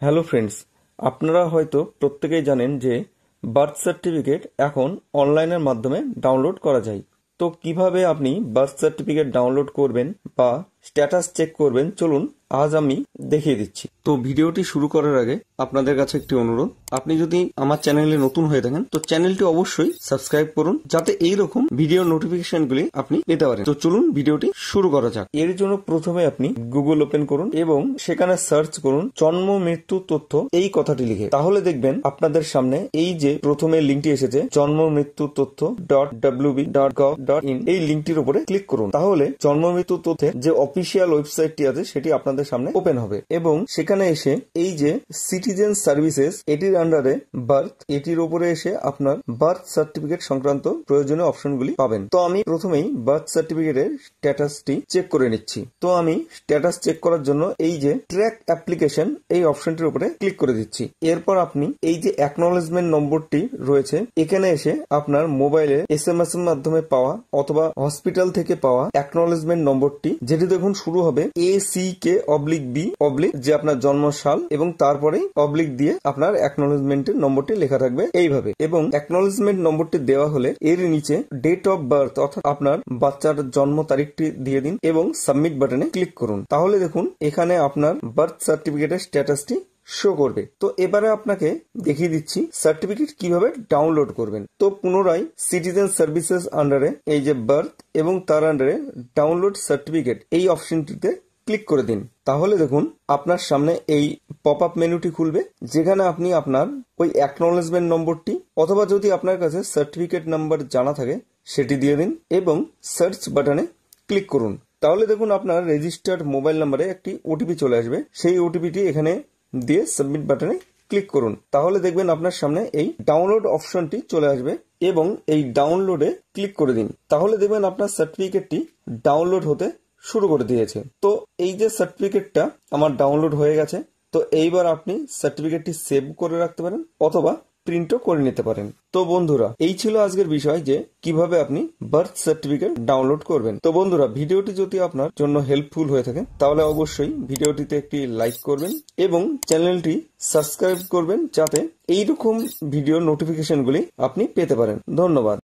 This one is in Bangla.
হ্যালো ফ্রেন্ডস, আপনারা হয়তো প্রত্যেকেই জানেন যে বার্থ সার্টিফিকেট এখন অনলাইনের মাধ্যমে ডাউনলোড করা যায়। তো কিভাবে আপনি বার্থ সার্টিফিকেট ডাউনলোড করবেন বা স্ট্যাটাস চেক করবেন, চলুন আজ আমি দেখিয়ে দিচ্ছি। তো ভিডিওটি শুরু করার আগে আপনাদের কাছে একটি অনুরোধ, আপনি যদি আমার চ্যানেলে নতুন হয়ে থাকেন তো চ্যানেলটি অবশ্যই সাবস্ক্রাইব করুন, যাতে এইরকম ভিডিও নোটিফিকেশনগুলি আপনি পেতে পারেন। তো চলুন ভিডিওটি শুরু করা যাক। এর জন্য প্রথমে আপনি গুগল ওপেন করুন এবং সেখানে সার্চ করুন জন্ম মৃত্যু তথ্য এই কথাটি লিখে। তাহলে দেখবেন আপনাদের সামনে এই যে প্রথমে লিঙ্কটি এসেছে জন্ম মৃত্যু তথ্য .wb.gov.in, এই লিঙ্কটির উপরে ক্লিক করুন। তাহলে জন্ম মৃত্যু তথ্যের যে অফিসিয়াল ওয়েবসাইটটি আছে সেটি আপনাদের সামনে ওপেন হবে এবং সেখানে এসে এই যে সিটিজেন সার্ভিসেস এটির আন্ডারে বার্থ, এটির উপরে এসে আপনার বার্থ সার্টিফিকেট সংক্রান্ত প্রয়োজনীয় অপশনগুলি পাবেন। তো আমি প্রথমেই বার্থ সার্টিফিকেটের স্ট্যাটাসটি চেক করে নিচ্ছি। তো আমি স্ট্যাটাস চেক করার জন্য এই যে ট্র্যাক অ্যাপ্লিকেশন এই অপশনটির উপরে ক্লিক করে দিচ্ছি। এরপর আপনি এই যে অ্যাকনলেজমেন্ট নম্বরটি রয়েছে এখানে এসে আপনার মোবাইলে SMS এর মাধ্যমে পাওয়া অথবা হসপিটাল থেকে পাওয়া অ্যাকনলেজমেন্ট নম্বরটি, যেটি দেখুন শুরু হবে ACK/B/ যে আপনার জন্ম সাল এবং তারপরে অবলিক দিয়ে আপনার অ্যাকনলেজমেন্টের নম্বরটি লেখা থাকবে এইভাবে। এবং অ্যাকনলেজমেন্ট নম্বরটি দেওয়া হলে এর নিচে ডেট অফ বার্থ অর্থাৎ আপনার বাচ্চার জন্ম তারিখটি দিয়ে দিন এবং সাবমিট বাটনে ক্লিক করুন। তাহলে দেখুন এখানে আপনার বার্থ সার্টিফিকেটের স্ট্যাটাসটি শো করবে। তো এবারে আপনাকে দেখিয়ে দিচ্ছি সার্টিফিকেট কিভাবে ডাউনলোড করবেন। তো পুনরায় সিটিজেন সার্ভিসেস আন্ডারে এই যে বার্থ এবং তার আন্ডারে ডাউনলোড সার্টিফিকেট এই অপশনটিতে ক্লিক করে দিন। তাহলে দেখুন আপনার সামনে এই পপ আপ মেনুটি খুলবে, যেখানে আপনি আপনার ওই অ্যাকনলেজমেন্ট নম্বরটি অথবা যদি আপনার কাছে সার্টিফিকেট নাম্বার জানা থাকে সেটি দিয়ে দিন এবং সার্চ বাটনে ক্লিক করুন। তাহলে দেখুন আপনার রেজিস্টার্ড মোবাইল নাম্বারে একটি OTP চলে আসবে। সেই OTPটি এখানে দিয়ে সাবমিট বাটনে ক্লিক করুন। তাহলে দেখবেন আপনার সামনে এই ডাউনলোড অপশনটি চলে আসবে এবং এই ডাউনলোডে ক্লিক করে দিন। তাহলে দেখবেন আপনার সার্টিফিকেটটি ডাউনলোড হতে শুরু করে দিয়েছে। তো এই যে সার্টিফিকেটটা আমার ডাউনলোড হয়ে গেছে। তো এইবার আপনি সার্টিফিকেটটি সেভ করে রাখতে পারেন অথবা প্রিন্টও করে নিতে পারেন। তো বন্ধুরা, এই ছিল আজকের বিষয় যে কিভাবে আপনি বার্থ সার্টিফিকেট ডাউনলোড করবেন। তো বন্ধুরা, ভিডিওটি যদি আপনার জন্য হেল্পফুল হয়ে থাকে তাহলে অবশ্যই ভিডিওটিতে একটি লাইক করবেন এবং চ্যানেলটি সাবস্ক্রাইব করবেন, যাতে এইরকম ভিডিও নোটিফিকেশনগুলি আপনি পেতে পারেন। ধন্যবাদ।